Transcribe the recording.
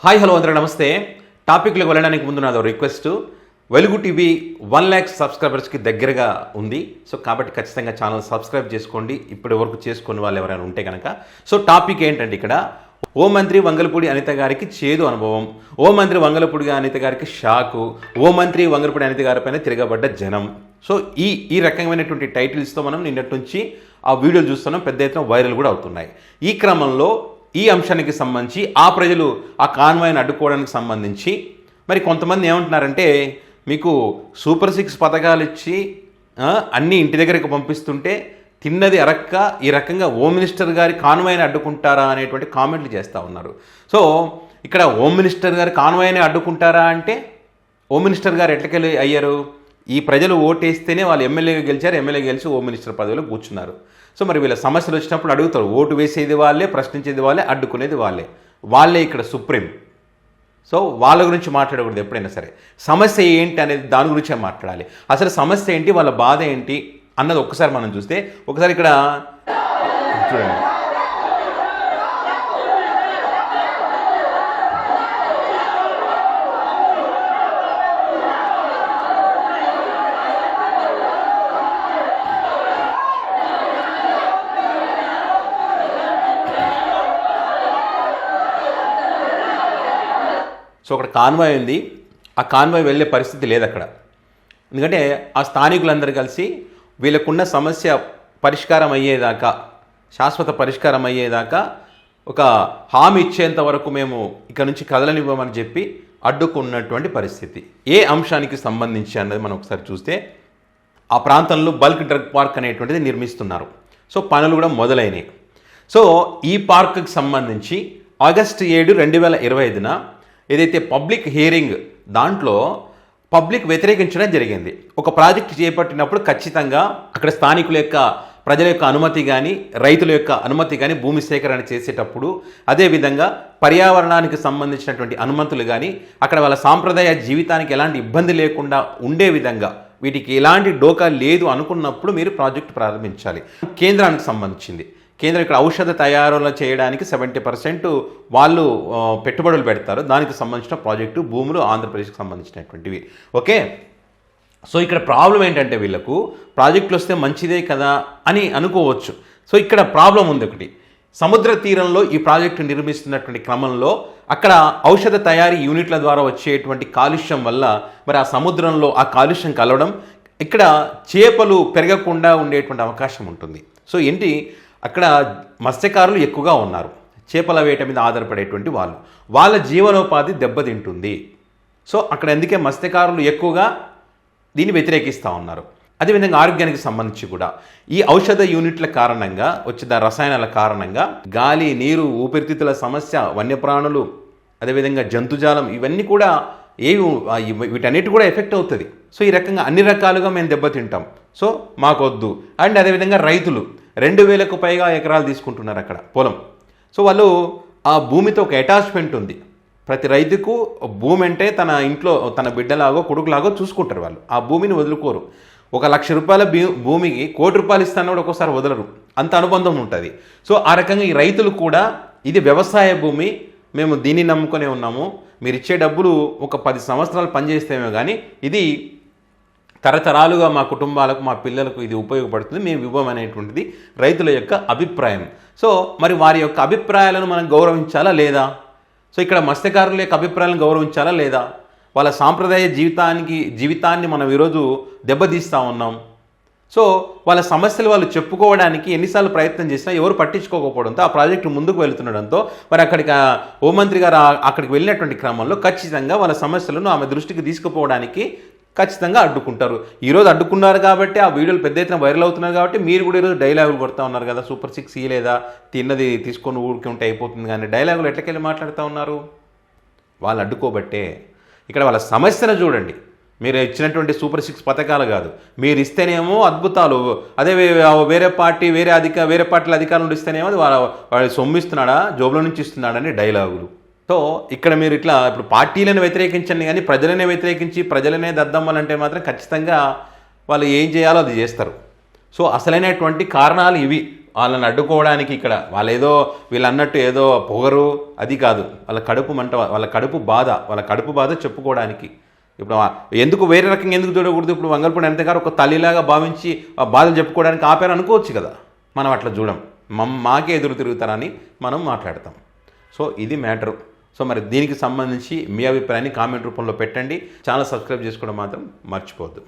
Hi hello అందరూ నమస్తే. టాపిక్లోకి వెళ్ళడానికి ముందు నాదో రిక్వెస్ట్. వెలుగు టీవీ 1 లక్ష సబ్స్క్రైబర్స్కి దగ్గరగా ఉంది. సో కాబట్టి ఖచ్చితంగా ఛానల్ సబ్స్క్రైబ్ చేసుకోండి, ఇప్పటి వరకు చేసుకున్న వాళ్ళు ఎవరైనా ఉంటే కనుక. సో టాపిక్ ఏంటంటే ఇక్కడ హోంమంత్రి వంగలపూడి అనిత గారికి చేదు అనుభవం, హోంమంత్రి వంగలపూడి అనిత గారికి షాకు, హోంమంత్రి వంగలపూడి అనిత గారిపైన తిరగబడ్డ జనం. సో ఈ రకమైనటువంటి టైటిల్స్తో మనం నిన్నటి నుంచి ఆ వీడియోలు చూస్తున్నాం, పెద్ద ఎత్తున వైరల్ కూడా అవుతున్నాయి. ఈ క్రమంలో ఈ అంశానికి సంబంధించి ఆ ప్రజలు ఆ కాన్వాయ్ని అడ్డుకోవడానికి సంబంధించి మరి కొంతమంది ఏమంటున్నారంటే, మీకు సూపర్ 6 పథకాలు ఇచ్చి అన్నీ ఇంటి దగ్గరికి పంపిస్తుంటే తిన్నది అరక్క ఈ రకంగా హోమ్ మినిస్టర్ గారి కాన్వాయ్ని అడ్డుకుంటారా అనేటువంటి కామెంట్లు చేస్తూ ఉన్నారు. సో ఇక్కడ హోమ్ మినిస్టర్ గారి కాన్వాయ్ని అడ్డుకుంటారా అంటే, హోమ్ మినిస్టర్ గారు ఎట్లకెళ్ళి అయ్యారు? ఈ ప్రజలు ఓటేస్తేనే వాళ్ళు ఎమ్మెల్యేగా గెలిచారు, ఎమ్మెల్యే గెలిచి హోమ్ మినిస్టర్ పదవిలో కూర్చున్నారు. సో మరి వీళ్ళ సమస్యలు వచ్చినప్పుడు అడుగుతారు, ఓటు వేసేది వాళ్ళే, ప్రశ్నించేది వాళ్ళే, అడ్డుకునేది వాళ్ళే ఇక్కడ సుప్రీం. సో వాళ్ళ గురించి మాట్లాడకూడదు ఎప్పుడైనా సరే. సమస్య ఏంటి అనేది దాని గురించే మాట్లాడాలి. అసలు సమస్య ఏంటి, వాళ్ళ బాధ ఏంటి అన్నది ఒక్కసారి మనం చూస్తే, ఒకసారి ఇక్కడ చూడండి. సో అక్కడ కాన్వాయ్ ఉంది, ఆ కాన్వాయ్ వెళ్ళే పరిస్థితి లేదు అక్కడ. ఎందుకంటే ఆ స్థానికులందరూ కలిసి వీళ్ళకున్న సమస్య పరిష్కారం అయ్యేదాకా, శాశ్వత పరిష్కారం అయ్యేదాకా ఒక హామీ ఇచ్చేంత వరకు మేము ఇక్కడ నుంచి కదలనివ్వమని చెప్పి అడ్డుకున్నటువంటి పరిస్థితి. ఏ అంశానికి సంబంధించి అన్నది మనం ఒకసారి చూస్తే, ఆ ప్రాంతంలో బల్క్ డ్రగ్ పార్క్ అనేటువంటిది నిర్మిస్తున్నారు. సో పనులు కూడా మొదలైనవి. సో ఈ పార్కుకి సంబంధించి ఆగస్టు 7, 2025న ఏదైతే పబ్లిక్ హియరింగ్ దాంట్లో పబ్లిక్ వ్యతిరేకించడం జరిగింది. ఒక ప్రాజెక్ట్ చేపట్టినప్పుడు ఖచ్చితంగా అక్కడ స్థానికుల యొక్క, ప్రజల యొక్క అనుమతి కానీ, రైతుల యొక్క అనుమతి కానీ, భూమి సేకరణ చేసేటప్పుడు, అదేవిధంగా పర్యావరణానికి సంబంధించినటువంటి అనుమతులు కానీ, అక్కడ వాళ్ళ సాంప్రదాయ జీవితానికి ఎలాంటి ఇబ్బంది లేకుండా ఉండే విధంగా, వీటికి ఎలాంటి డోకా లేదు అనుకున్నప్పుడు మీరు ప్రాజెక్టు ప్రారంభించాలి. కేంద్రానికి సంబంధించింది, కేంద్రం ఇక్కడ ఔషధ తయారులు చేయడానికి 70% వాళ్ళు పెట్టుబడులు పెడతారు. దానికి సంబంధించిన ప్రాజెక్టు భూములు ఆంధ్రప్రదేశ్కి సంబంధించినటువంటివి. ఓకే. సో ఇక్కడ ప్రాబ్లం ఏంటంటే, వీళ్ళకు ప్రాజెక్టులు వస్తే మంచిదే కదా అని అనుకోవచ్చు. సో ఇక్కడ ప్రాబ్లం ఉంది ఒకటి. సముద్ర తీరంలో ఈ ప్రాజెక్టు నిర్మిస్తున్నటువంటి క్రమంలో అక్కడ ఔషధ తయారీ యూనిట్ల ద్వారా వచ్చేటువంటి కాలుష్యం వల్ల మరి ఆ సముద్రంలో ఆ కాలుష్యం కలవడం, ఇక్కడ చేపలు పెరగకుండా ఉండేటువంటి అవకాశం ఉంటుంది. సో ఏంటి, అక్కడ మత్స్యకారులు ఎక్కువగా ఉన్నారు, చేపల వేట మీద ఆధారపడేటువంటి వాళ్ళ జీవనోపాధి దెబ్బతింటుంది. సో అక్కడ అందుకే మత్స్యకారులు ఎక్కువగా దీన్ని వ్యతిరేకిస్తూ ఉన్నారు. అదేవిధంగా ఆరోగ్యానికి సంబంధించి కూడా ఈ ఔషధ యూనిట్ల కారణంగా వచ్చే రసాయనాల కారణంగా గాలి, నీరు, ఊపిరితిత్తుల సమస్య, వన్యప్రాణులు, అదేవిధంగా జంతుజాలం, ఇవన్నీ కూడా వీటన్నిటి కూడా ఎఫెక్ట్ అవుతుంది. సో ఈ రకంగా అన్ని రకాలుగా మేము దెబ్బతింటాం. సో మాకొద్దు. అండ్ అదేవిధంగా రైతులు 2000కు పైగా ఎకరాలు తీసుకుంటున్నారు అక్కడ పొలం. సో వాళ్ళు ఆ భూమితో ఒక అటాచ్మెంట్ ఉంది. ప్రతి రైతుకు భూమి అంటే తన ఇంట్లో తన బిడ్డలాగో కొడుకులాగో చూసుకుంటారు వాళ్ళు. ఆ భూమిని వదులుకోరు. 1 లక్ష రూపాయల భూమికి 1 కోటి రూపాయలు ఇస్తాను కూడా ఒక్కోసారి వదలరు, అంత అనుబంధం ఉంటుంది. సో ఆ రకంగా ఈ రైతులు కూడా ఇది వ్యవసాయ భూమి, మేము దీన్ని నమ్ముకునే ఉన్నాము, మీరు ఇచ్చే డబ్బులు ఒక 10 సంవత్సరాలు పనిచేస్తేమో కానీ ఇది తరతరాలుగా మా కుటుంబాలకు, మా పిల్లలకు ఇది ఉపయోగపడుతుంది, మేము ఇవ్వమనేటువంటిది రైతుల యొక్క అభిప్రాయం. సో మరి వారి యొక్క అభిప్రాయాలను మనం గౌరవించాలా లేదా? సో ఇక్కడ మత్స్యకారుల యొక్క అభిప్రాయాలను గౌరవించాలా లేదా? వాళ్ళ సాంప్రదాయ జీవితాన్ని మనం ఈరోజు దెబ్బతీస్తూ ఉన్నాం. సో వాళ్ళ సమస్యలు వాళ్ళు చెప్పుకోవడానికి ఎన్నిసార్లు ప్రయత్నం చేసినా ఎవరు పట్టించుకోకపోవడంతో ఆ ప్రాజెక్టు ముందుకు వెళుతుండడంతో మరి అక్కడికి హోంమంత్రి గారు అక్కడికి వెళ్ళినటువంటి క్రమంలో ఖచ్చితంగా వాళ్ళ సమస్యలను ఆమె దృష్టికి తీసుకుపోవడానికి ఖచ్చితంగా అడ్డుకుంటారు. ఈరోజు అడ్డుకున్నారు కాబట్టి ఆ వీడియోలు పెద్ద ఎత్తున వైరల్ అవుతున్నారు కాబట్టి మీరు కూడా ఈరోజు డైలాగులు కొడతా ఉన్నారు కదా, సూపర్ 6 ఇయలేదా, తిన్నది తీసుకొని ఊరికి ఉంటే అయిపోతుంది, కానీ డైలాగులు ఎట్లకెళ్ళి మాట్లాడుతూ ఉన్నారు? వాళ్ళు అడ్డుకోబట్టే. ఇక్కడ వాళ్ళ సమస్యను చూడండి. మీరు ఇచ్చినటువంటి సూపర్ 6 పథకాలు కాదు, మీరు ఇస్తేనేమో అద్భుతాలు, అదే వేరే పార్టీల అధికారులు ఇస్తేనేమో వాడు సొమ్మిస్తున్నాడా, జోబుల నుంచి ఇస్తున్నాడని డైలాగులు. సో ఇక్కడ మీరు ఇట్లా ఇప్పుడు పార్టీలను వ్యతిరేకించండి కానీ ప్రజలనే వ్యతిరేకించి ప్రజలనే దద్దమ్మలంటే మాత్రం ఖచ్చితంగా వాళ్ళు ఏం చేయాలో అది చేస్తారు. సో అసలైనటువంటి కారణాలు ఇవి. వాళ్ళని అడ్డుకోవడానికి ఇక్కడ వాళ్ళు ఏదో వీళ్ళు అన్నట్టు ఏదో పొగరు అది కాదు, వాళ్ళ కడుపు మంట, వాళ్ళ కడుపు బాధ చెప్పుకోవడానికి. ఇప్పుడు ఎందుకు వేరే రకంగా ఎందుకు చూడకూడదు? ఇప్పుడు వంగల్పూడి అనిత గారు ఒక తల్లిలాగా భావించి ఆ బాధలు చెప్పుకోవడానికి ఆపారు అనుకోవచ్చు కదా. మనం అట్లా చూడం, మాకే ఎదురు తిరుగుతారని మనం మాట్లాడతాం. సో ఇది మ్యాటరు. సో మరి దీనికి సంబంధించి మీ అభిప్రాయాన్ని కామెంట్ రూపంలో పెట్టండి. ఛానల్ సబ్స్క్రైబ్ చేసుకోవడం మాత్రం మర్చిపోవద్దు.